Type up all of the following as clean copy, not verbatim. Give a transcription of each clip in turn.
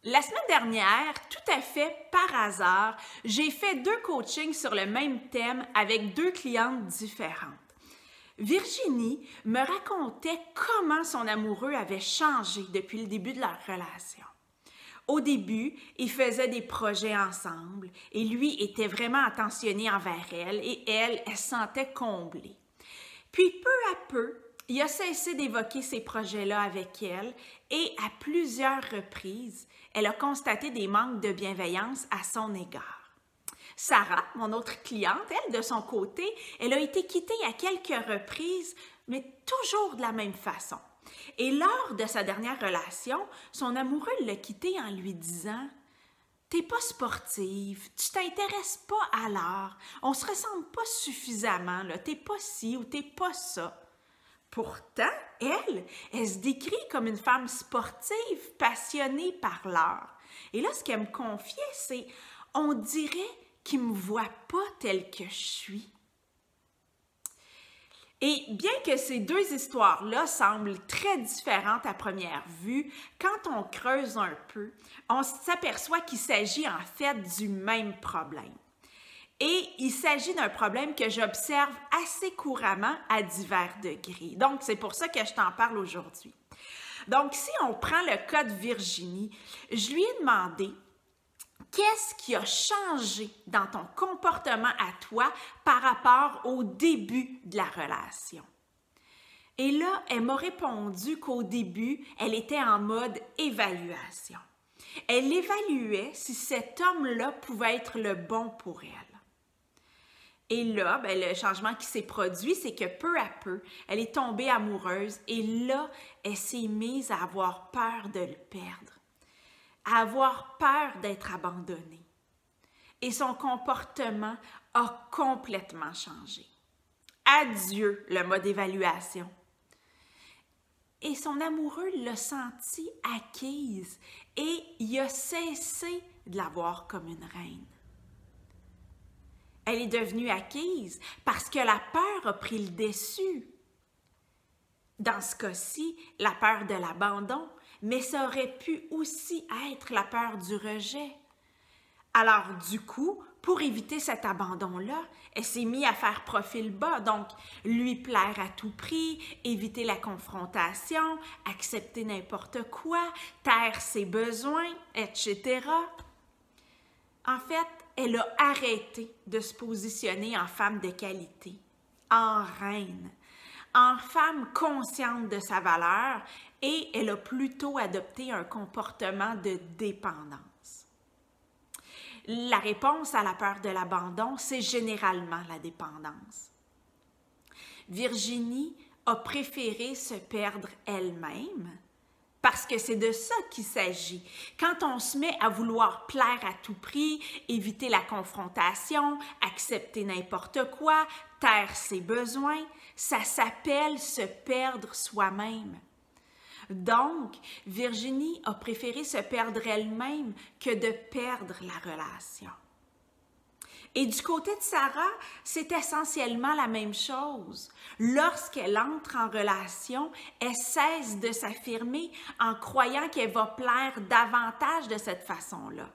La semaine dernière, tout à fait par hasard, j'ai fait 2 coachings sur le même thème avec 2 clientes différentes. Virginie me racontait comment son amoureux avait changé depuis le début de leur relation. Au début, ils faisaient des projets ensemble et lui était vraiment attentionné envers elle et elle se sentait comblée. Puis peu à peu, il a cessé d'évoquer ces projets-là avec elle et à plusieurs reprises, elle a constaté des manques de bienveillance à son égard. Sarah, mon autre cliente, elle, de son côté, elle a été quittée à quelques reprises, mais toujours de la même façon. Et lors de sa dernière relation, son amoureux l'a quittée en lui disant « T'es pas sportive, tu t'intéresses pas à l'art, on se ressemble pas suffisamment, là, t'es pas ci ou t'es pas ça. » Pourtant, elle se décrit comme une femme sportive, passionnée par l'art. Et là, ce qu'elle me confiait, c'est « On dirait qu'il ne me voit pas telle que je suis. » Et bien que ces 2 histoires-là semblent très différentes à première vue, quand on creuse un peu, on s'aperçoit qu'il s'agit en fait du même problème. Et il s'agit d'un problème que j'observe assez couramment à divers degrés. Donc, c'est pour ça que je t'en parle aujourd'hui. Donc, si on prend le cas de Virginie, je lui ai demandé qu'est-ce qui a changé dans ton comportement à toi par rapport au début de la relation. Et là, elle m'a répondu qu'au début, elle était en mode évaluation. Elle évaluait si cet homme-là pouvait être le bon pour elle. Et là, le changement qui s'est produit, c'est que peu à peu, elle est tombée amoureuse et là, elle s'est mise à avoir peur de le perdre, à avoir peur d'être abandonnée. Et son comportement a complètement changé. Adieu le mode évaluation. Et son amoureux l'a sentie acquise et il a cessé de la voir comme une reine. Elle est devenue acquise parce que la peur a pris le dessus. Dans ce cas-ci, la peur de l'abandon, mais ça aurait pu aussi être la peur du rejet. Alors du coup, pour éviter cet abandon-là, elle s'est mise à faire profil bas, donc lui plaire à tout prix, éviter la confrontation, accepter n'importe quoi, taire ses besoins, etc. En fait, elle a arrêté de se positionner en femme de qualité, en reine, en femme consciente de sa valeur et elle a plutôt adopté un comportement de dépendance. La réponse à la peur de l'abandon, c'est généralement la dépendance. Virginie a préféré se perdre elle-même parce que c'est de ça qu'il s'agit. Quand on se met à vouloir plaire à tout prix, éviter la confrontation, accepter n'importe quoi, taire ses besoins, ça s'appelle se perdre soi-même. Donc, Virginie a préféré se perdre elle-même que de perdre la relation. Et du côté de Sarah, c'est essentiellement la même chose. Lorsqu'elle entre en relation, elle cesse de s'affirmer en croyant qu'elle va plaire davantage de cette façon-là.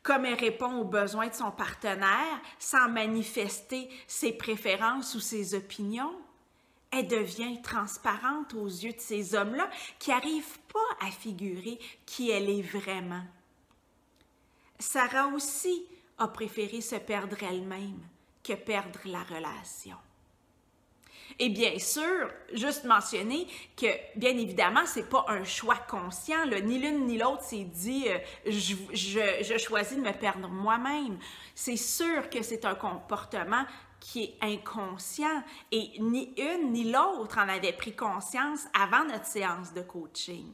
Comme elle répond aux besoins de son partenaire sans manifester ses préférences ou ses opinions, elle devient transparente aux yeux de ces hommes-là qui n'arrivent pas à figurer qui elle est vraiment. Sarah aussi a préféré se perdre elle-même que perdre la relation. Et bien sûr, juste mentionner que, bien évidemment, ce n'est pas un choix conscient, là. Ni l'une ni l'autre s'est dit je choisis de me perdre moi-même. C'est sûr que c'est un comportement qui est inconscient et ni une ni l'autre en avait pris conscience avant notre séance de coaching.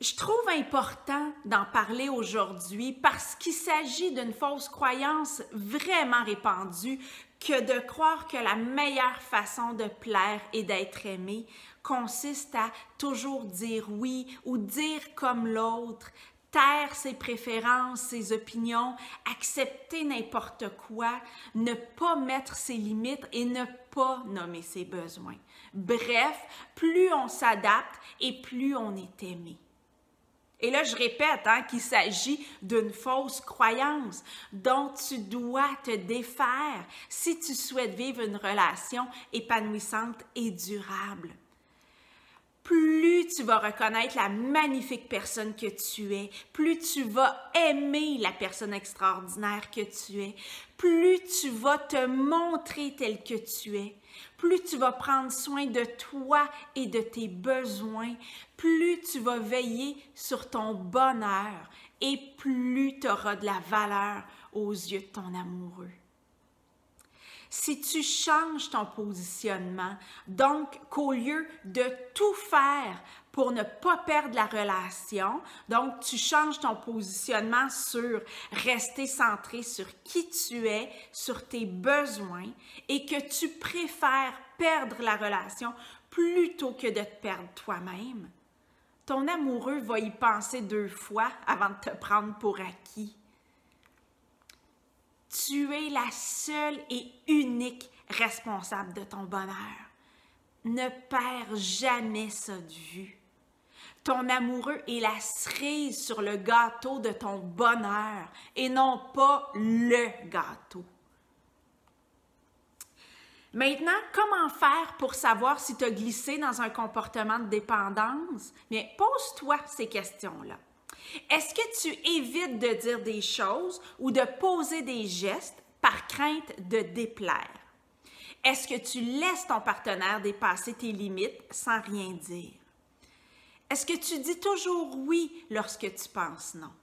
Je trouve important d'en parler aujourd'hui parce qu'il s'agit d'une fausse croyance vraiment répandue que de croire que la meilleure façon de plaire et d'être aimé consiste à toujours dire oui ou dire comme l'autre, taire ses préférences, ses opinions, accepter n'importe quoi, ne pas mettre ses limites et ne pas nommer ses besoins. Bref, plus on s'adapte et plus on est aimé. Et là, je répète qu'il s'agit d'une fausse croyance dont tu dois te défaire si tu souhaites vivre une relation épanouissante et durable. Plus tu vas reconnaître la magnifique personne que tu es, plus tu vas aimer la personne extraordinaire que tu es, plus tu vas te montrer tel que tu es, plus tu vas prendre soin de toi et de tes besoins, plus tu vas veiller sur ton bonheur et plus tu auras de la valeur aux yeux de ton amoureux. Si tu changes ton positionnement, donc qu'au lieu de tout faire pour ne pas perdre la relation, donc tu changes ton positionnement sur rester centré sur qui tu es, sur tes besoins et que tu préfères perdre la relation plutôt que de te perdre toi-même, ton amoureux va y penser 2 fois avant de te prendre pour acquis. Tu es la seule et unique responsable de ton bonheur. Ne perds jamais ça de vue. Ton amoureux est la cerise sur le gâteau de ton bonheur et non pas le gâteau. Maintenant, comment faire pour savoir si tu as glissé dans un comportement de dépendance? Bien, pose-toi ces questions-là. Est-ce que tu évites de dire des choses ou de poser des gestes par crainte de déplaire? Est-ce que tu laisses ton partenaire dépasser tes limites sans rien dire? Est-ce que tu dis toujours oui lorsque tu penses non?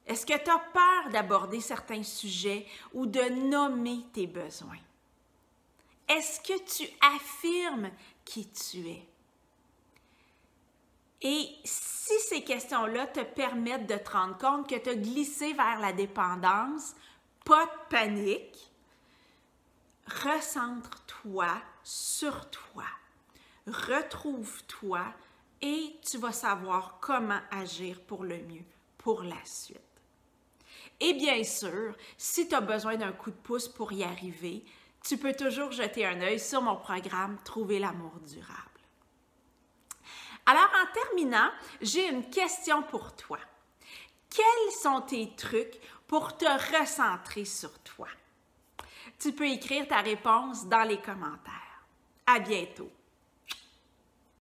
Est-ce que tu as peur d'aborder certains sujets ou de nommer tes besoins? Est-ce que tu affirmes qui tu es? Et si ces questions-là te permettent de te rendre compte que tu as glissé vers la dépendance, pas de panique, recentre-toi sur toi, retrouve-toi et tu vas savoir comment agir pour le mieux pour la suite. Et bien sûr, si tu as besoin d'un coup de pouce pour y arriver, tu peux toujours jeter un œil sur mon programme « Trouver l'amour durable ». Alors, en terminant, j'ai une question pour toi. Quels sont tes trucs pour te recentrer sur toi? Tu peux écrire ta réponse dans les commentaires. À bientôt!